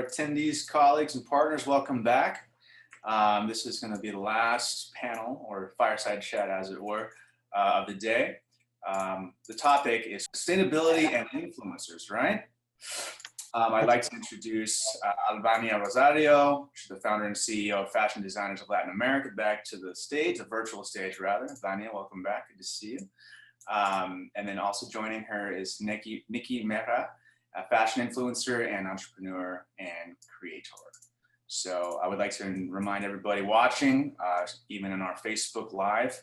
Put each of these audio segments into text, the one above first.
attendees, colleagues, and partners, welcome back. This is going to be the last panel or fireside chat, as it were, of the day. The topic is sustainability and influencers, right? I'd like to introduce Albania Rosario. She's the founder and CEO of Fashion Designers of Latin America, back to the stage, a virtual stage rather. Albania, welcome back, good to see you. And then also joining her is Niki Mehra, a fashion influencer and entrepreneur and creator. So I would like to remind everybody watching, even in our Facebook Live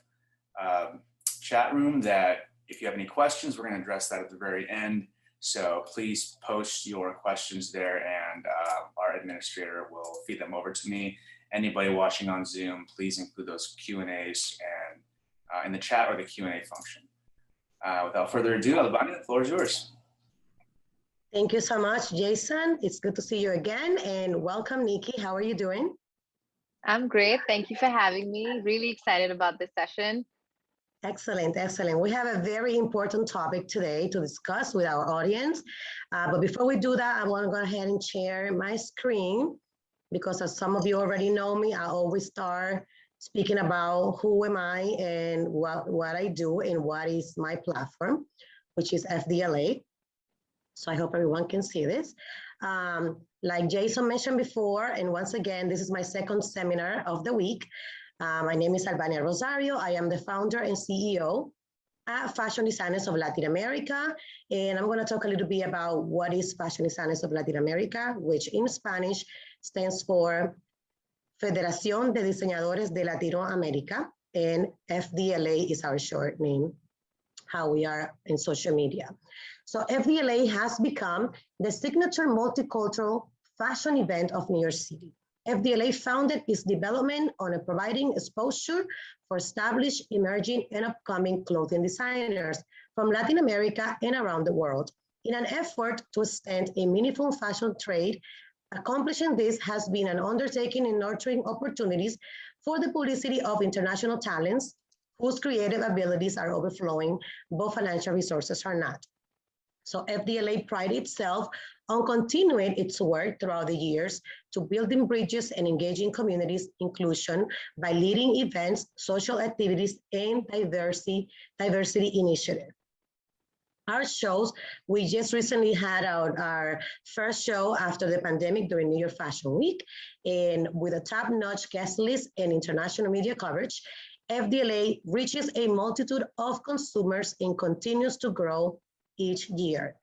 chat room, that if you have any questions, we're going to address that at the very end. So please post your questions there, and our administrator will feed them over to me. Anybody watching on Zoom, please include those Q&As and in the chat or the Q&A function. Without further ado, Albania, the floor is yours. Thank you so much, Jason. It's good to see you again, and welcome, Niki. How are you doing? I'm great. Thank you for having me. Really excited about this session. Excellent, excellent. We have a very important topic today to discuss with our audience. But before we do that, I want to go ahead and share my screen, because as some of you already know me, I always start speaking about who am I and what I do and what is my platform, which is FDLA. So I hope everyone can see this. Like Jason mentioned before, and once again, this is my second seminar of the week. My name is Albania Rosario. I am the founder and CEO at Fashion Designers of Latin America. And I'm going to talk a little bit about what is Fashion Designers of Latin America, which in Spanish stands for Federación de Diseñadores de Latinoamérica, and FDLA is our short name, how we are in social media. So FDLA has become the signature multicultural fashion event of New York City. FDLA founded its development on providing exposure for established, emerging, and upcoming clothing designers from Latin America and around the world. In an effort to extend a meaningful fashion trade, accomplishing this has been an undertaking in nurturing opportunities for the publicity of international talents whose creative abilities are overflowing, but financial resources are not. So FDLA prides itself on continuing its work throughout the years to building bridges and engaging communities inclusion by leading events, social activities, and diversity initiatives. Our shows, we just recently had our first show after the pandemic during New York Fashion Week, and with a top-notch guest list and international media coverage, FDLA reaches a multitude of consumers and continues to grow each year.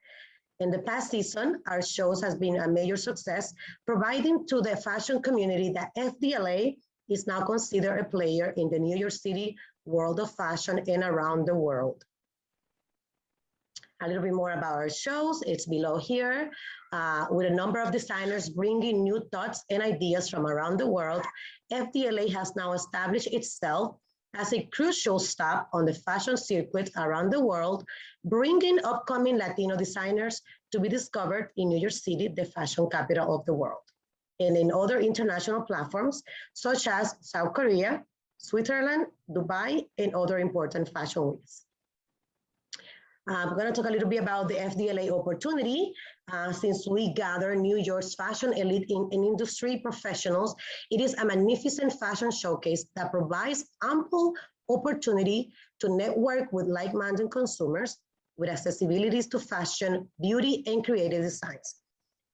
In the past season, our shows has been a major success, providing to the fashion community that FDLA is now considered a player in the New York City world of fashion and around the world. A little bit more about our shows, it's below here, with a number of designers bringing new thoughts and ideas from around the world. FDLA has now established itself as a crucial stop on the fashion circuit around the world, bringing upcoming Latino designers to be discovered in New York City, the fashion capital of the world, and in other international platforms, such as South Korea, Switzerland, Dubai, and other important fashion weeks. I'm going to talk a little bit about the FDLA opportunity. Since we gather New York's fashion elite and industry professionals, it is a magnificent fashion showcase that provides ample opportunity to network with like-minded consumers with accessibilities to fashion, beauty, and creative designs.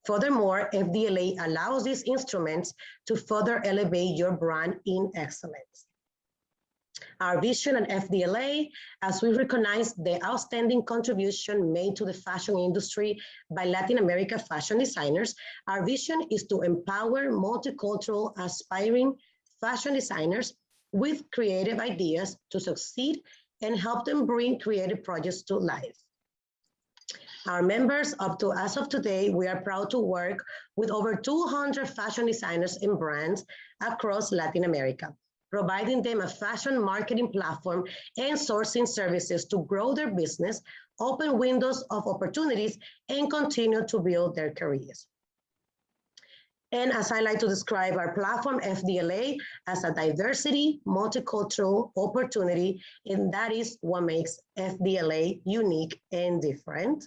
Furthermore, FDLA allows these instruments to further elevate your brand in excellence. Our vision at FDLA, as we recognize the outstanding contribution made to the fashion industry by Latin America fashion designers, our vision is to empower multicultural aspiring fashion designers with creative ideas to succeed and help them bring creative projects to life. Our members, as of today, we are proud to work with over 200 fashion designers and brands across Latin America, providing them a fashion marketing platform and sourcing services to grow their business, open windows of opportunities, and continue to build their careers. And as I like to describe our platform, FDLA, as a diversity, multicultural opportunity, and that is what makes FDLA unique and different.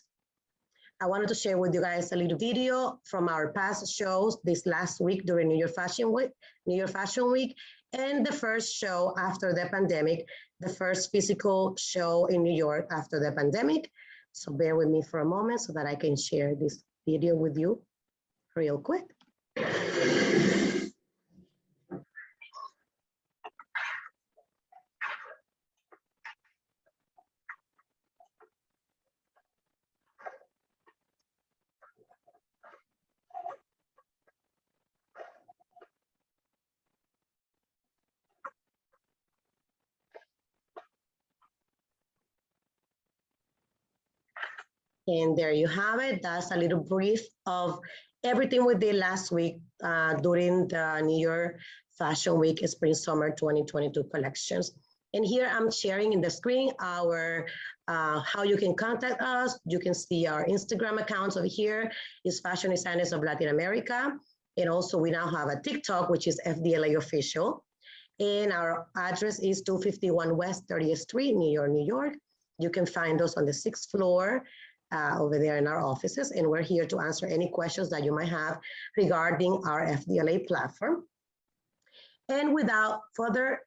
I wanted to share with you guys a little video from our past shows this last week during New York Fashion Week, and the first show after the pandemic, the first physical show in New York after the pandemic. So bear with me for a moment so that I can share this video with you real quick. And there you have it. That's a little brief of everything we did last week during the New York Fashion Week Spring Summer 2022 collections. And here I'm sharing in the screen our how you can contact us. You can see our Instagram accounts over here. It's Fashion Designers of Latin America. And also we now have a TikTok, which is FDLA Official. And our address is 251 West 30th Street, New York, New York. You can find us on the 6th floor over there in our offices, and we're here to answer any questions that you might have regarding our FDLA platform. And without further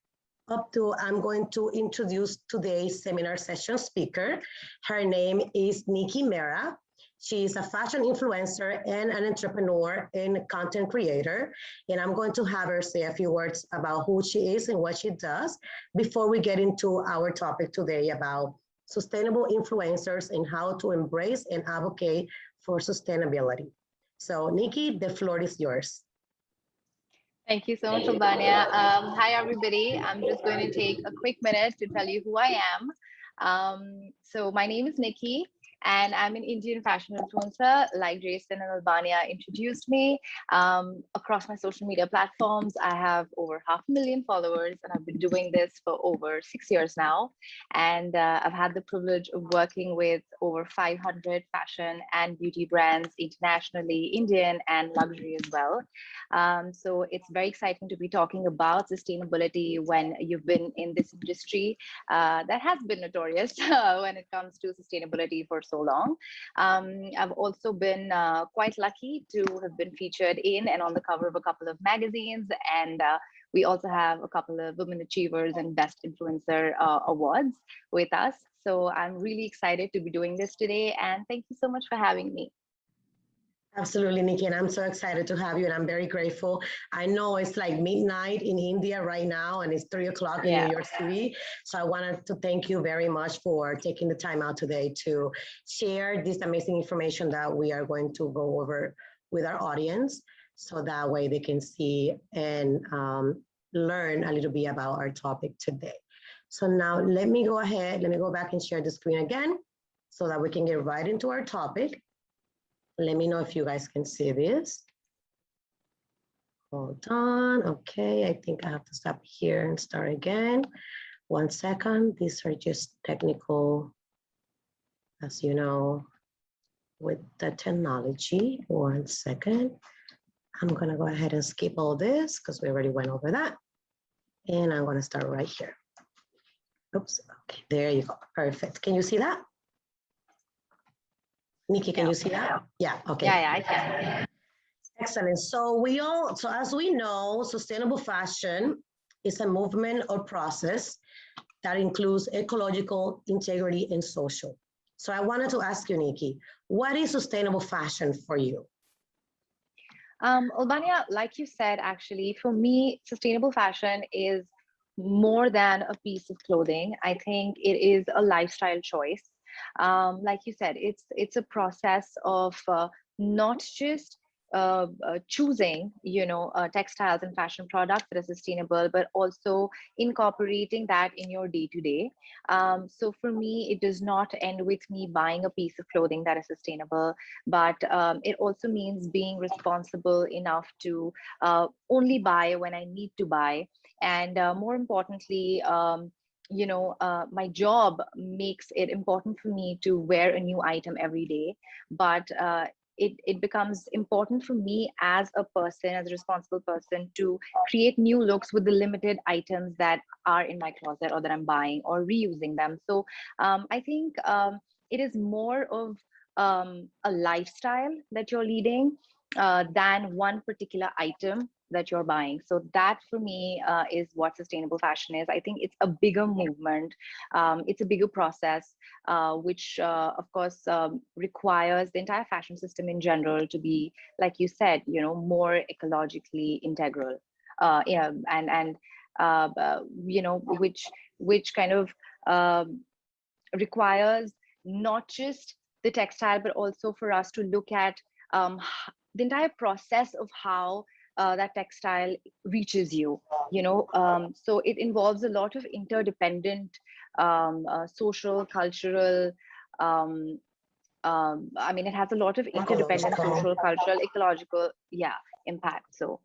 ado, I'm going to introduce today's seminar session speaker. Her name is Niki Mehra. She is a fashion influencer and an entrepreneur and content creator. And I'm going to have her say a few words about who she is and what she does before we get into our topic today about sustainable influencers and how to embrace and advocate for sustainability. So Niki, the floor is yours. Thank you so much, Albania. Hi, everybody. I'm just going to take a quick minute to tell you who I am. So my name is Niki, and I'm an Indian fashion influencer, like Jason and Albania introduced me. Across my social media platforms, I have over 500,000 followers, and I've been doing this for over 6 years now. And I've had the privilege of working with over 500 fashion and beauty brands internationally, Indian and luxury as well. So it's very exciting to be talking about sustainability when you've been in this industry that has been notorious when it comes to sustainability for so long. I've also been quite lucky to have been featured in and on the cover of a couple of magazines, and we also have a couple of Women Achievers and Best Influencer awards with us. So I'm really excited to be doing this today, and thank you so much for having me. Absolutely, Niki, and I'm so excited to have you, and I'm very grateful. I know it's like midnight in India right now, and it's 3 o'clock in New York City. So I wanted to thank you very much for taking the time out today to share this amazing information that we are going to go over with our audience, so that way they can see and learn a little bit about our topic today. So now let me go back and share the screen again so that we can get right into our topic. Let me know if you guys can see this. Hold on. Okay, I think I have to stop here and start again. 1 second. These are just technical, as you know, with the technology. 1 second. I'm going to go ahead and skip all this because we already went over that. And I'm going to start right here. Oops. Okay, there you go. Perfect. Can you see that? Niki, can you see that? Yeah, okay. Yeah, I can. Excellent. So as we know, sustainable fashion is a movement or process that includes ecological, integrity, and social. So I wanted to ask you, Niki, what is sustainable fashion for you? Albania, like you said, actually, for me, sustainable fashion is more than a piece of clothing. I think it is a lifestyle choice. Like you said, it's a process of not just choosing, textiles and fashion products that are sustainable, but also incorporating that in your day-to-day. So for me, it does not end with me buying a piece of clothing that is sustainable, but it also means being responsible enough to only buy when I need to buy. And more importantly, my job makes it important for me to wear a new item every day, but it becomes important for me as a person, as a responsible person, to create new looks with the limited items that are in my closet or that I'm buying or reusing them. So I think it is more of a lifestyle that you're leading than one particular item that you're buying. So that for me is what sustainable fashion is. I think it's a bigger movement. It's a bigger process, which of course requires the entire fashion system in general to be, like you said, more ecologically integral. Yeah, and which kind of requires not just the textile, but also for us to look at the entire process of how that textile reaches you. So it involves a lot of interdependent social, cultural. I mean, it has a lot of interdependent social, cultural, ecological, impact. So.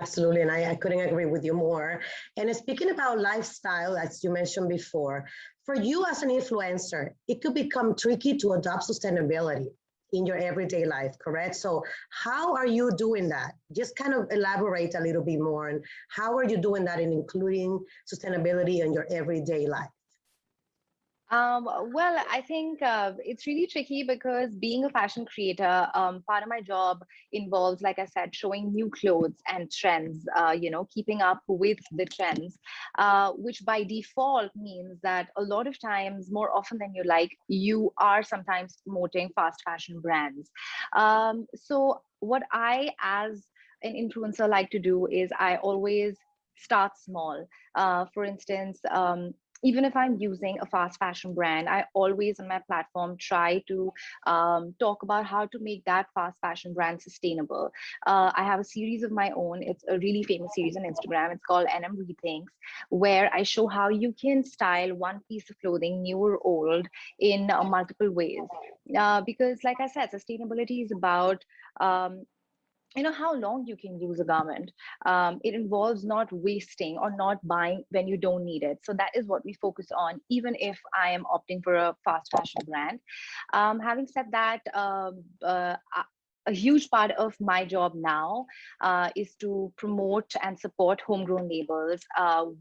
Absolutely, and I couldn't agree with you more. And speaking about lifestyle, as you mentioned before, for you as an influencer, it could become tricky to adopt sustainability in your everyday life, correct? So how are you doing that? Just kind of elaborate a little bit more on how are you doing that in including sustainability in your everyday life? Well, I think it's really tricky because being a fashion creator, part of my job involves, like I said, showing new clothes and trends, keeping up with the trends, which by default means that a lot of times, more often than you are sometimes promoting fast fashion brands. So what I, as an influencer, like to do is I always start small. For instance, even if I'm using a fast fashion brand, I always on my platform try to talk about how to make that fast fashion brand sustainable. I have a series of my own. It's a really famous series on Instagram. It's called NM Rethinks, where I show how you can style one piece of clothing, new or old, in multiple ways. Because like I said, sustainability is about how long you can use a garment. It involves not wasting or not buying when you don't need it. So that is what we focus on, even if I am opting for a fast fashion brand. Having said that, a huge part of my job now is to promote and support homegrown labels,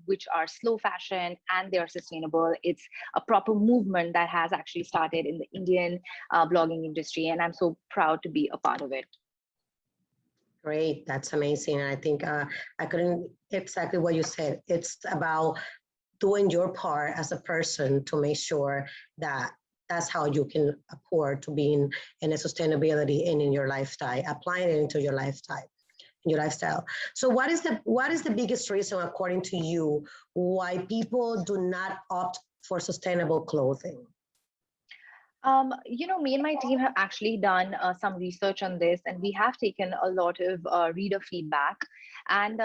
which are slow fashion and they are sustainable. It's a proper movement that has actually started in the Indian blogging industry, and I'm so proud to be a part of it. Great, that's amazing. And I think I couldn't exactly what you said. It's about doing your part as a person to make sure that that's how you can afford to be in a sustainability and in your lifestyle, applying it into your lifestyle. So what is the biggest reason, according to you, why people do not opt for sustainable clothing? Me and my team have actually done some research on this, and we have taken a lot of reader feedback. And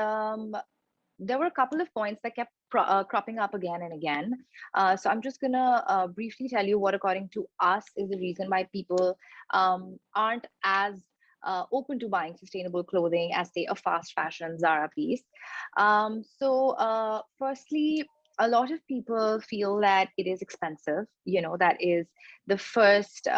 there were a couple of points that kept cropping up again and again. So I'm just going to briefly tell you what, according to us, is the reason why people aren't as open to buying sustainable clothing as, say, a fast fashion Zara piece. Firstly, a lot of people feel that it is expensive. That is the first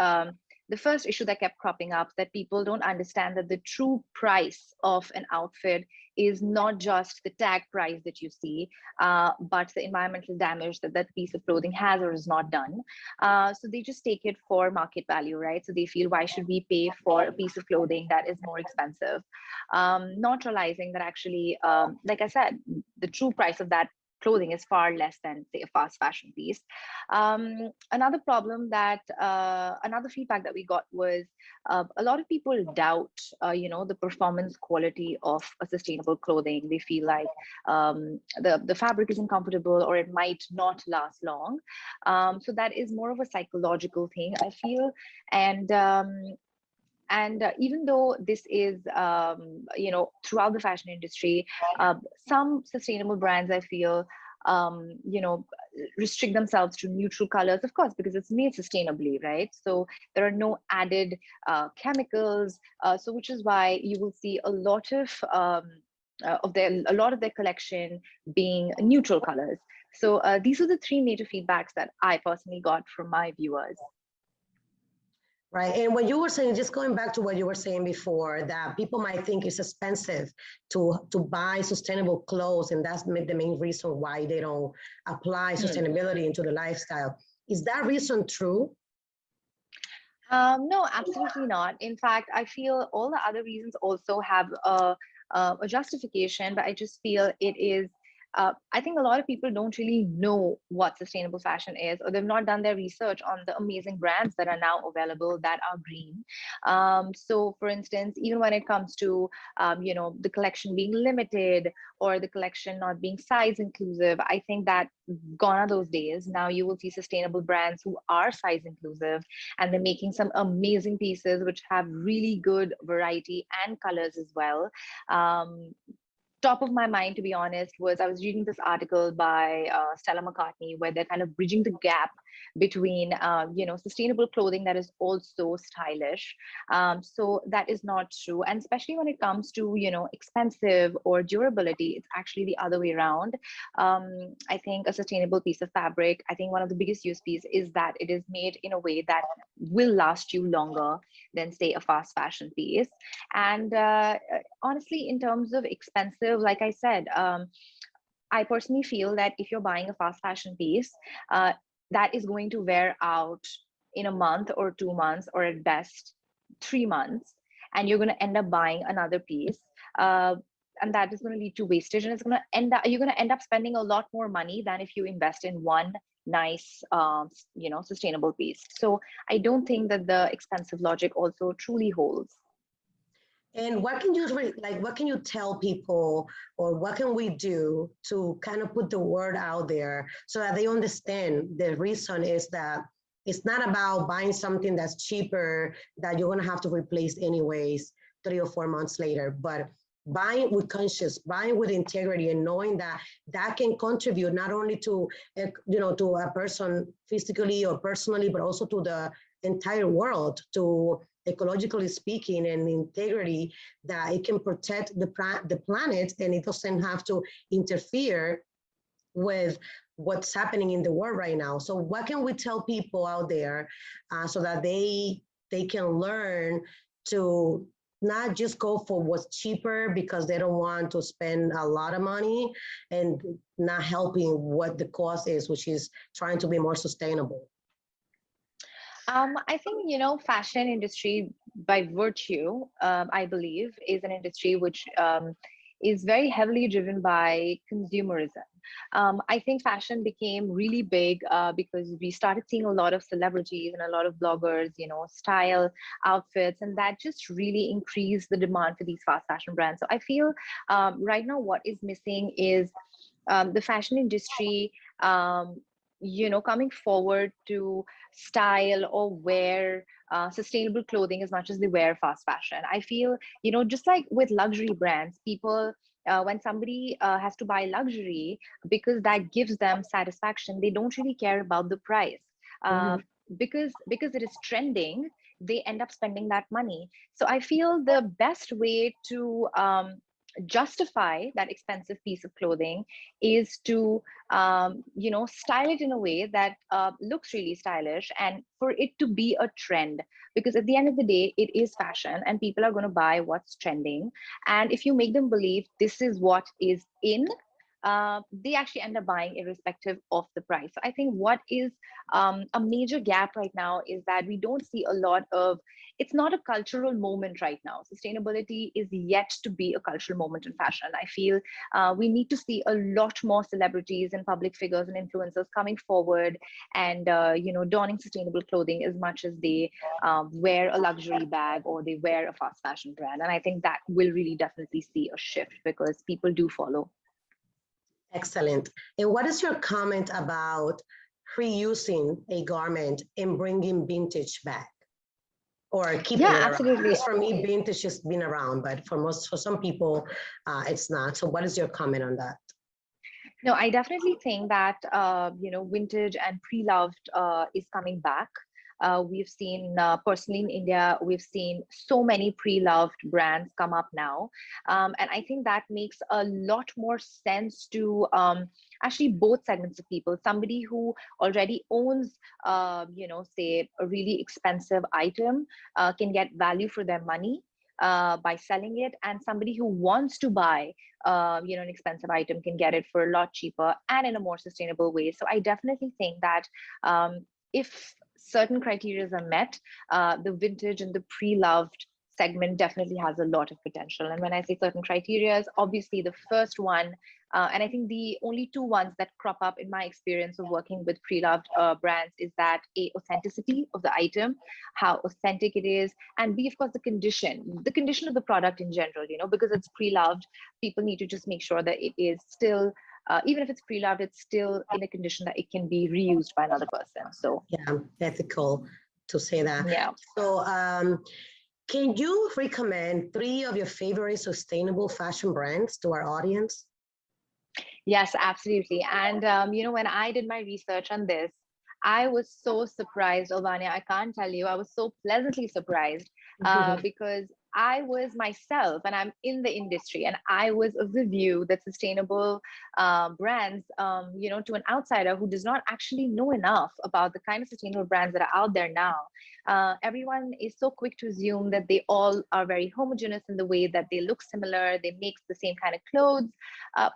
issue that kept cropping up, that people don't understand that the true price of an outfit is not just the tag price that you see, but the environmental damage that that piece of clothing has or is not done. So they just take it for market value, right? So they feel, why should we pay for a piece of clothing that is more expensive? Not realizing that actually, like I said, the true price of that clothing is far less than, say, a fast fashion piece. Another feedback that we got was a lot of people doubt, the performance quality of a sustainable clothing. They feel like the fabric isn't comfortable or it might not last long. So that is more of a psychological thing, I feel. And even though this is, throughout the fashion industry, some sustainable brands, I feel, restrict themselves to neutral colors, of course, because it's made sustainably, right? So there are no added chemicals. So which is why you will see a lot of their collection being neutral colors. So these are the three major feedbacks that I personally got from my viewers. Right. And what you were saying, just going back to what you were saying before, that people might think it's expensive to buy sustainable clothes, and that's the main reason why they don't apply sustainability into the lifestyle. Is that reason true? No, absolutely not. In fact, I feel all the other reasons also have a justification, but I just feel it is. I think a lot of people don't really know what sustainable fashion is, or they've not done their research on the amazing brands that are now available that are green. So, for instance, even when it comes to the collection being limited or the collection not being size inclusive, I think that gone are those days. Now you will see sustainable brands who are size inclusive, and they're making some amazing pieces which have really good variety and colors as well. um, Top of my mind, to be honest, was I was reading this article by Stella McCartney, where they're kind of bridging the gap between, sustainable clothing that is also stylish. So that is not true, and especially when it comes to, expensive or durability, it's actually the other way around. I think a sustainable piece of fabric, I think one of the biggest USPs is that it is made in a way that will last you longer than, say, a fast fashion piece. And honestly, in terms of expensive, like I said, I personally feel that if you're buying a fast fashion piece, uh, that is going to wear out in a month or 2 months, or at best 3 months, and you're going to end up buying another piece. Uh, and that is going to lead to wastage, and it's going to end up, you're going to end up spending a lot more money than if you invest in one nice, sustainable piece. So I don't think that the expensive logic also truly holds. And what can you like? What can you tell people, or what can we do to kind of put the word out there so that they understand the reason is that it's not about buying something that's cheaper that you're gonna have to replace anyways 3 or 4 months later, but buying with conscience, buying with integrity, and knowing that that can contribute not only to to a person physically or personally, but also to the entire world, to ecologically speaking and integrity, that it can protect the planet and it doesn't have to interfere with what's happening in the world right now. So what can we tell people out there so that they can learn to not just go for what's cheaper because they don't want to spend a lot of money and not helping what the cause is, which is trying to be more sustainable? I think, fashion industry by virtue, I believe, is an industry which is very heavily driven by consumerism. I think fashion became really big because we started seeing a lot of celebrities and a lot of bloggers, style outfits, and that just really increased the demand for these fast fashion brands. So I feel right now what is missing is the fashion industry, coming forward to style or wear sustainable clothing as much as they wear fast fashion. I feel, just like with luxury brands, people, when somebody has to buy luxury because that gives them satisfaction, they don't really care about the price. Mhm. Uh, because it is trending, they end up spending that money. So I feel the best way to justify that expensive piece of clothing is to style it in a way that looks really stylish, and for it to be a trend, because at the end of the day it is fashion and people are going to buy what's trending. And if you make them believe this is what is in, they actually end up buying irrespective of the price. So I think what is a major gap right now is that we don't see a lot of, it's not a cultural moment right now. Sustainability is yet to be a cultural moment in fashion. I feel we need to see a lot more celebrities and public figures and influencers coming forward and donning sustainable clothing as much as they wear a luxury bag or they wear a fast fashion brand. And I think that will really definitely see a shift because people do follow. Excellent. And what is your comment about reusing a garment and bringing vintage back or keeping Yeah, it around? absolutely. Because for me, vintage has been around, but for some people, it's not. So what is your comment on that? No, I definitely think that vintage and pre-loved is coming back. We've seen personally in India, we've seen so many pre-loved brands come up now, and I think that makes a lot more sense to actually both segments of people. Somebody who already owns, say a really expensive item, can get value for their money by selling it, and somebody who wants to buy an expensive item can get it for a lot cheaper and in a more sustainable way. So I definitely think that if certain criteria are met, the vintage and the pre-loved segment definitely has a lot of potential. And when I say certain criteria, obviously the first one, and I think the only two ones that crop up in my experience of working with pre-loved brands is that A, authenticity of the item, how authentic it is, and B, of course, the condition of the product in general, because it's pre-loved, people need to just make sure that it is still, even if it's pre-loved, it's still in a condition that it can be reused by another person. So yeah, ethical to say that. yeah. So can you recommend 3 of your favorite sustainable fashion brands to our audience? Yes, absolutely. And when I did my research on this, I was so surprised, Albania. I can't tell you, I was so pleasantly surprised because I was myself, and I'm in the industry, and I was of the view that sustainable brands, to an outsider who does not actually know enough about the kind of sustainable brands that are out there now, everyone is so quick to assume that they all are very homogeneous in the way that they look similar, they make the same kind of clothes,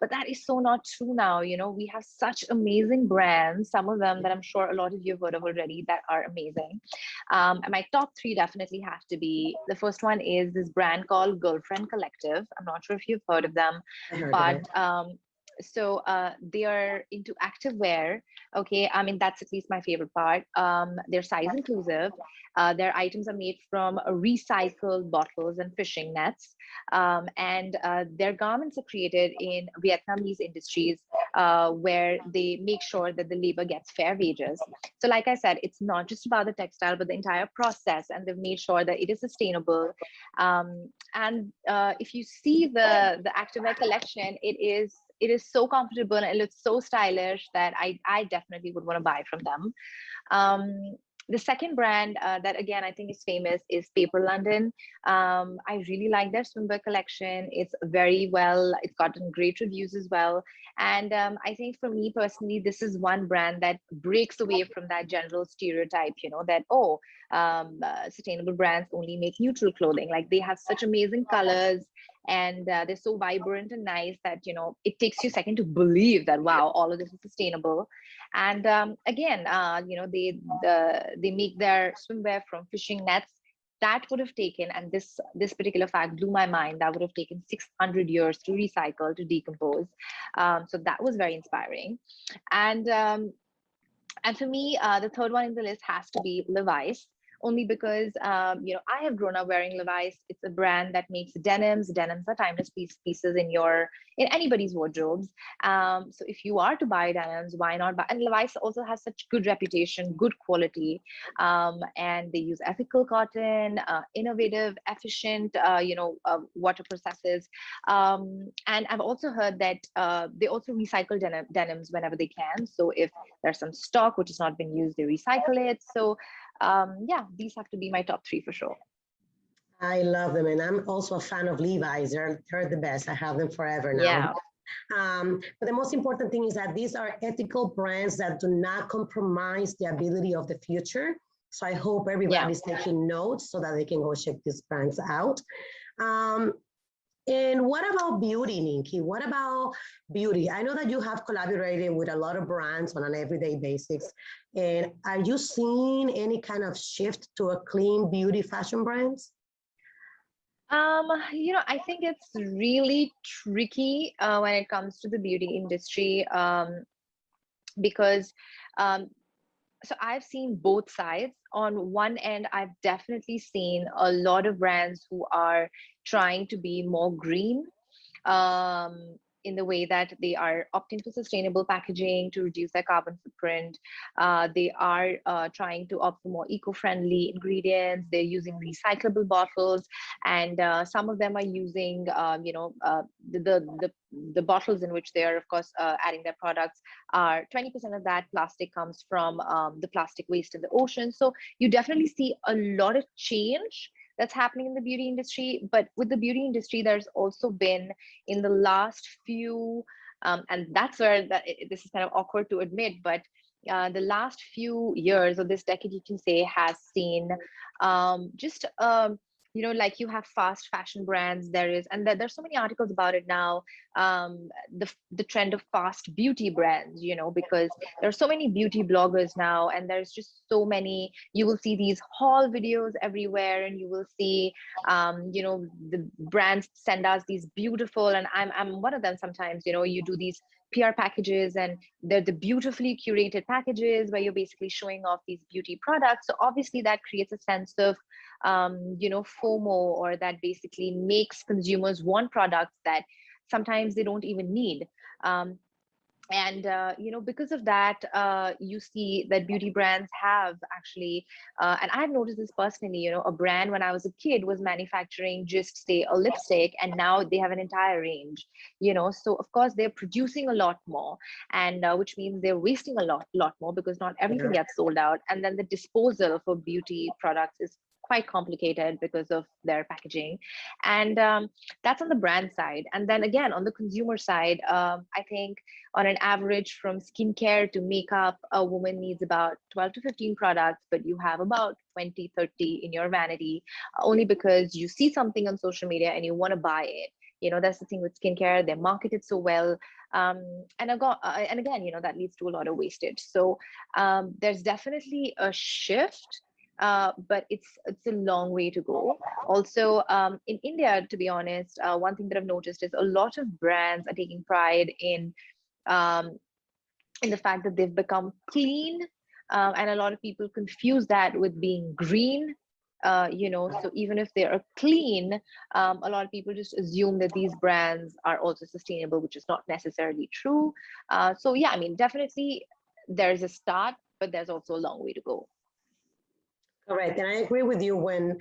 but that is so not true now. We have such amazing brands, some of them that I'm sure a lot of you have heard of already, that are amazing. And my top 3 definitely have to be, the first one is this brand called Girlfriend Collective. I'm not sure if you've heard of them, but so they are into activewear. Okay, I mean, that's at least my favorite part. They're size inclusive. Their items are made from recycled bottles and fishing nets. And their garments are created in Vietnamese industries where they make sure that the labor gets fair wages. So like I said, it's not just about the textile, but the entire process, and they've made sure that it is sustainable. And if you see the activewear collection, it is so comfortable and it looks so stylish that I definitely would want to buy from them. The second brand that again I think is famous is Paper London. I really like their swimwear collection. It's it's gotten great reviews as well. And I think for me personally, this is one brand that breaks away from that general stereotype, that, sustainable brands only make neutral clothing. Like, they have such amazing colors, and they're so vibrant and nice that it takes you a second to believe that, wow, all of this is sustainable. And again, they make their swimwear from fishing nets. That would have taken, and this particular fact blew my mind, that would have taken 600 years to recycle, to decompose. So that was very inspiring. And for me, the third one in the list has to be Levi's, only because I have grown up wearing Levi's. It's a brand that makes denims. Denims are timeless pieces in anybody's wardrobes. So if you are to buy denims, why not buy? And Levi's also has such good reputation, good quality, and they use ethical cotton, innovative, efficient, water processes. And I've also heard that they also recycle denims whenever they can. So if there's some stock which has not been used, they recycle it. So yeah, these have to be my top 3 for sure. I love them, and I'm also a fan of Levi's. They're the best. I have them forever now. Yeah. But the most important thing is that these are ethical brands that do not compromise the ability of the future. So I hope everybody's taking notes so that they can go check these brands out. And what about beauty, Niki? What about beauty? I know that you have collaborated with a lot of brands on an everyday basis. And are you seeing any kind of shift to a clean beauty fashion brands? I think it's really tricky when it comes to the beauty industry, because so I've seen both sides. On one end, I've definitely seen a lot of brands who are trying to be more green, in the way that they are opting for sustainable packaging to reduce their carbon footprint. They are trying to opt for more eco-friendly ingredients. They're using recyclable bottles, and some of them are using, the bottles in which they are, of course, adding their products are 20% of that plastic comes from the plastic waste in the ocean. So you definitely see a lot of change that's happening in the beauty industry. But with the beauty industry, there's also been, in the last few, and that's where this is kind of awkward to admit, but the last few years, or this decade, you can say, has seen just like you have fast fashion brands, and there's so many articles about it now. The trend of fast beauty brands, because there are so many beauty bloggers now, and there's just so many. You will see these haul videos everywhere, and you will see, the brands send us these beautiful, and I'm one of them sometimes. You do these PR packages, and they're the beautifully curated packages where you're basically showing off these beauty products. So obviously that creates a sense of FOMO, or that basically makes consumers want products that sometimes they don't even need. Um, and because of that, you see that beauty brands have actually, and I've noticed this personally. A brand when I was a kid was manufacturing just say a lipstick, and now they have an entire range. So of course they're producing a lot more, and which means they're wasting a lot more, because not everything Yeah. gets sold out, and then the disposal for beauty products is quite complicated because of their packaging. And that's on the brand side. And then again, on the consumer side, I think on an average, from skincare to makeup, a woman needs about 12 to 15 products, but you have about 20, 30 in your vanity, only because you see something on social media and you want to buy it. That's the thing with skincare. They market it so well. And again, that leads to a lot of wastage. So there's definitely a shift, but it's a long way to go. Also, in India, to be honest, one thing that I've noticed is a lot of brands are taking pride um, in the fact that they've become clean, and a lot of people confuse that with being green. So even if they are clean, a lot of people just assume that these brands are also sustainable, which is not necessarily true. So yeah, I mean, definitely there's a start, but there's also a long way to go. Correct, and I agree with you when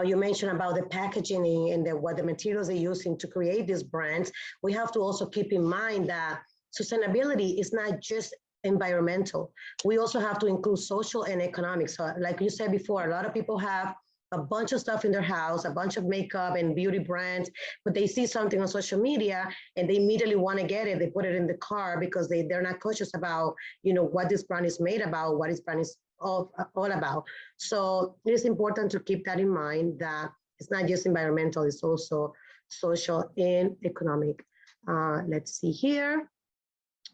you mentioned about the packaging and what the materials they're using to create these brands. We have to also keep in mind that sustainability is not just environmental. We also have to include social and economic. So like you said before, a lot of people have a bunch of stuff in their house, a bunch of makeup and beauty brands, but they see something on social media and they immediately want to get it. They put it in the car because they're not conscious about, what this brand is made about, what this brand is all about. So it is important to keep that in mind, that it's not just environmental, it's also social and economic. Let's see here.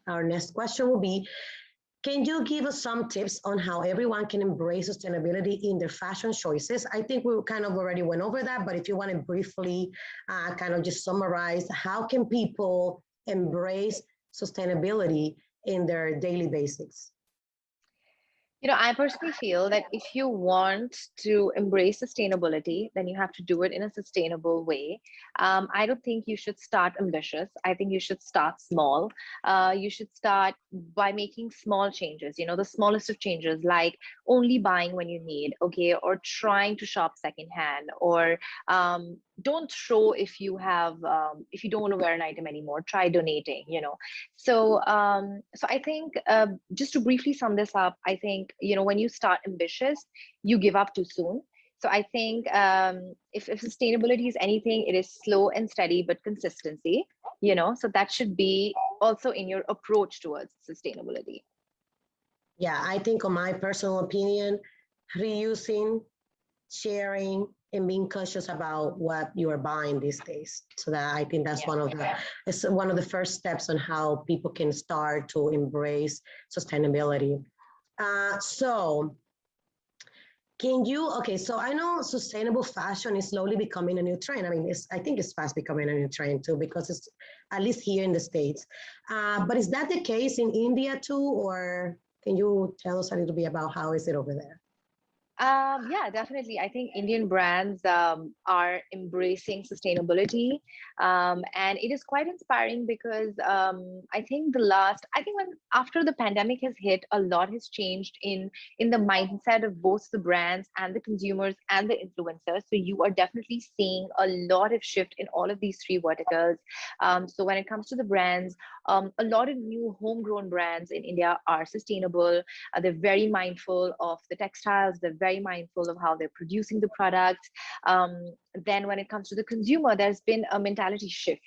Our next question will be, can you give us some tips on how everyone can embrace sustainability in their fashion choices? I think we kind of already went over that, but if you want to briefly kind of just summarize, how can people embrace sustainability in their daily basics? I personally feel that if you want to embrace sustainability, then you have to do it in a sustainable way. I don't think you should start ambitious. I think you should start small. You should start by making small changes, the smallest of changes, like only buying when you need, okay, or trying to shop secondhand, or don't throw if you have, if you don't want to wear an item anymore, try donating. So I think, just to briefly sum this up, I think, when you start ambitious, you give up too soon. So I think, if sustainability is anything, it is slow and steady, but consistency, so that should be also in your approach towards sustainability. Yeah, I think, on my personal opinion, reusing, sharing, and being conscious about what you are buying these days. So that, I think that's one of the first steps on how people can start to embrace sustainability. So so I know sustainable fashion is slowly becoming a new trend. I mean, I think it's fast becoming a new trend too, because it's at least here in the States. But is that the case in India too, or can you tell us a little bit about how is it over there? Yeah, definitely. I think Indian brands are embracing sustainability, and it is quite inspiring because I think when after the pandemic has hit, a lot has changed in the mindset of both the brands and the consumers and the influencers. So you are definitely seeing a lot of shift in all of these three verticals. So when it comes to the brands, a lot of new homegrown brands in India are sustainable. They're very mindful of the textiles. They're very mindful of how they're producing the products. Then when it comes to the consumer, there's been a mentality shift,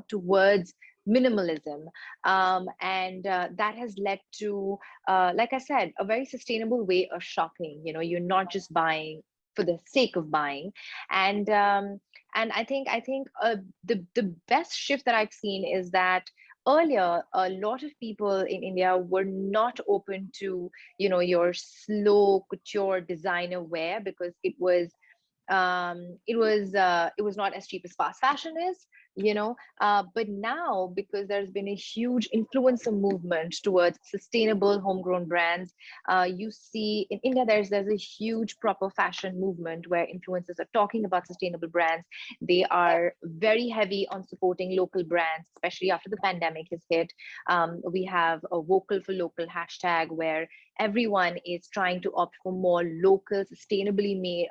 towards minimalism. And that has led to, like I said, a very sustainable way of shopping. You're not just buying for the sake of buying. And I think the best shift that I've seen is that earlier a lot of people in India were not open to, you know, your slow couture designer wear, because it was not as cheap as fast fashion is, you know. But now, because there's been a huge influencer movement towards sustainable homegrown brands, you see in India there's a huge proper fashion movement where influencers are talking about sustainable brands. They are very heavy on supporting local brands, especially after the pandemic has hit. We have a vocal for local hashtag where everyone is trying to opt for more local, sustainably made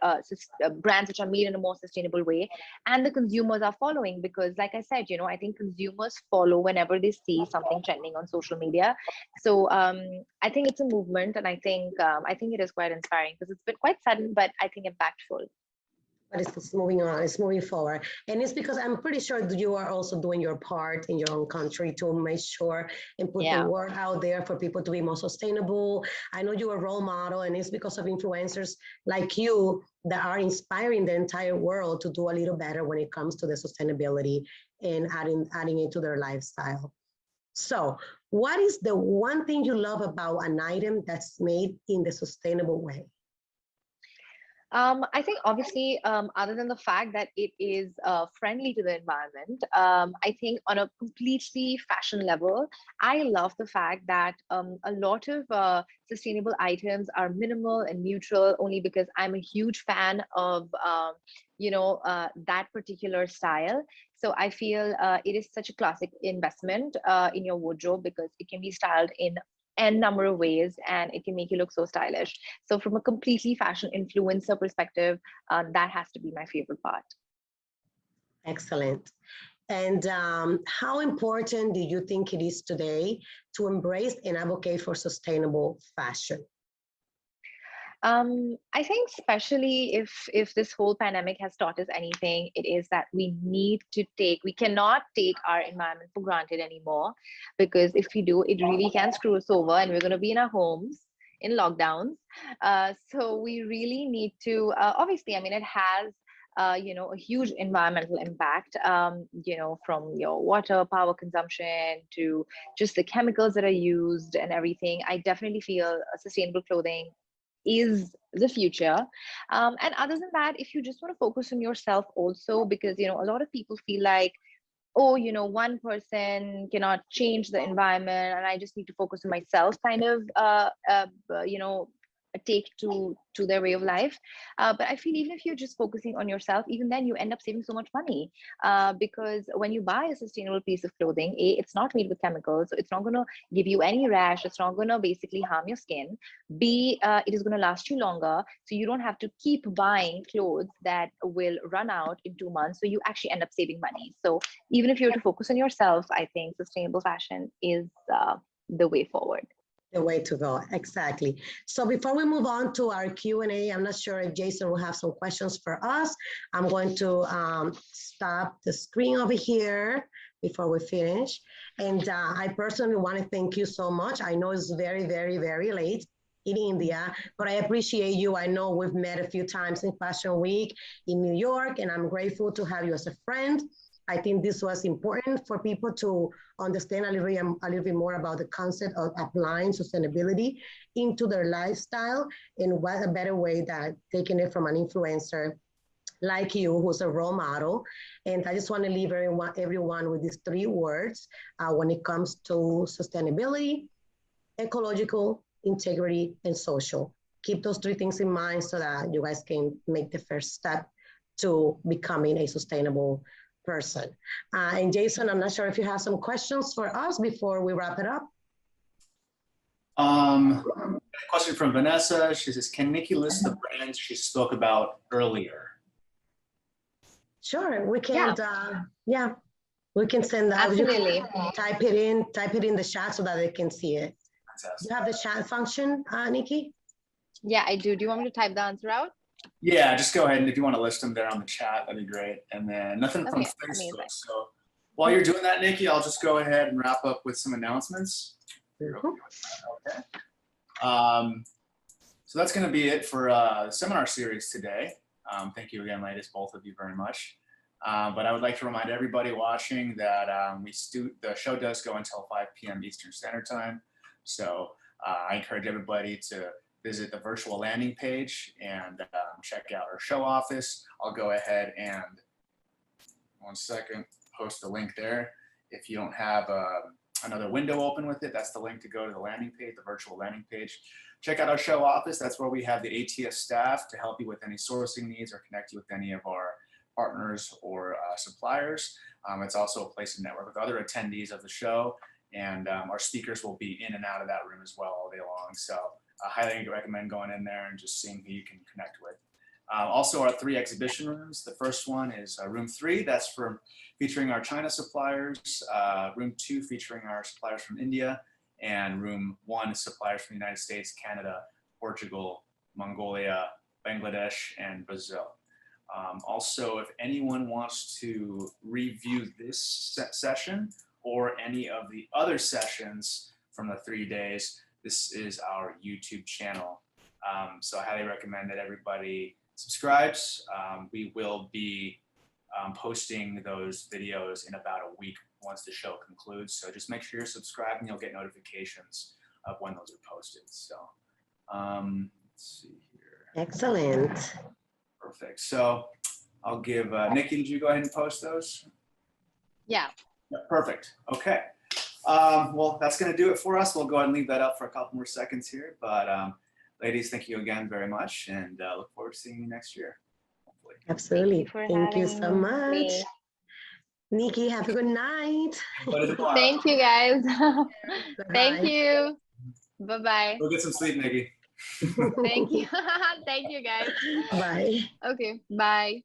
brands which are made in a more sustainable way, and the consumers are following, because, like I said, you know, I think consumers follow whenever they see something trending on social media. So I think it's a movement, and I think it is quite inspiring, because it's been quite sudden, but I think impactful. But it's moving on, it's moving forward. And it's because I'm pretty sure that you are also doing your part in your own country to make sure and put the word out there for people to be more sustainable. I know you're a role model, and it's because of influencers like you that are inspiring the entire world to do a little better when it comes to the sustainability and adding it to their lifestyle. So what is the one thing you love about an item that's made in the sustainable way? I think obviously, other than the fact that it is friendly to the environment, I think on a completely fashion level, I love the fact that a lot of sustainable items are minimal and neutral, only because I'm a huge fan of, that particular style. So I feel it is such a classic investment in your wardrobe, because it can be styled in n number of ways, and it can make you look so stylish. So from a completely fashion influencer perspective, that has to be my favorite part. Excellent. And how important do you think it is today to embrace and advocate for sustainable fashion? I think especially if this whole pandemic has taught us anything, it is that we cannot take our environment for granted anymore, because if we do, it really can screw us over, and we're going to be in our homes in lockdowns. So we really need to, obviously, I mean, it has a huge environmental impact, from your water, power consumption to just the chemicals that are used and everything. I definitely feel sustainable clothing is the future. And other than that, if you just want to focus on yourself also, because, a lot of people feel like, oh, one person cannot change the environment and I just need to focus on myself, kind of, take to their way of life. But I feel even if you're just focusing on yourself, even then you end up saving so much money, because when you buy a sustainable piece of clothing, A, it's not made with chemicals, so it's not going to give you any rash, it's not going to basically harm your skin. B, it is going to last you longer, so you don't have to keep buying clothes that will run out in 2 months, so you actually end up saving money. So even if you're to focus on yourself, I think sustainable fashion is the way forward. The way to go, exactly. So before we move on to our Q&A, I'm not sure if Jason will have some questions for us. I'm going to stop the screen over here before we finish. And I personally want to thank you so much. I know it's very, very, very late in India, but I appreciate you. I know we've met a few times in Fashion Week in New York, and I'm grateful to have you as a friend. I think this was important for people to understand a little bit more about the concept of applying sustainability into their lifestyle, and what a better way that taking it from an influencer like you, who's a role model. And I just want to leave everyone with these 3 words when it comes to sustainability: ecological, integrity, and social. Keep those 3 things in mind so that you guys can make the first step to becoming a sustainable person. And Jason, I'm not sure if you have some questions for us before we wrap it up. A question from Vanessa. She says, can Niki list the brands she spoke about earlier? Sure, we can. We can send that. Absolutely. Type it in the chat so that they can see it. Fantastic. You have the chat function, Niki? Yeah, I do. Do you want me to type the answer out? Yeah, just go ahead, and if you want to list them there on the chat, that'd be great. And then nothing from Facebook. Amazing. So while you're doing that, Niki, I'll just go ahead and wrap up with some announcements. Okay. So that's going to be it for the seminar series today. Thank you again, ladies, both of you very much. But I would like to remind everybody watching that the show does go until 5 p.m. Eastern Standard Time. So I encourage everybody to visit the virtual landing page and check out our show office. I'll go ahead and, one second, post the link there. If you don't have another window open with it, that's the link to go to the landing page, the virtual landing page. Check out our show office. That's where we have the ATS staff to help you with any sourcing needs or connect you with any of our partners or suppliers. It's also a place to network with other attendees of the show, and our speakers will be in and out of that room as well all day long. So I highly recommend going in there and just seeing who you can connect with. Also, our 3 exhibition rooms. The first one is room 3. That's for featuring our China suppliers. Room 2 featuring our suppliers from India, and room 1 suppliers from the United States, Canada, Portugal, Mongolia, Bangladesh, and Brazil. Also, if anyone wants to review this session or any of the other sessions from the 3 days, this is our YouTube channel. So I highly recommend that everybody subscribes. We will be posting those videos in about a week once the show concludes. So just make sure you're subscribed and you'll get notifications of when those are posted. So let's see here. Excellent. Perfect. So I'll give Niki, did you go ahead and post those? Yeah. Perfect. Okay. Well, that's going to do it for us. We'll go ahead and leave that up for a couple more seconds here. But ladies, thank you again very much, and look forward to seeing you next year. Hopefully. Absolutely. Thank you so having much. me. Nikki, have a good night. Thank you, guys. Bye-bye. Thank you. Bye-bye. Go get some sleep, Niki. Thank you. Thank you, guys. Bye. Okay, bye.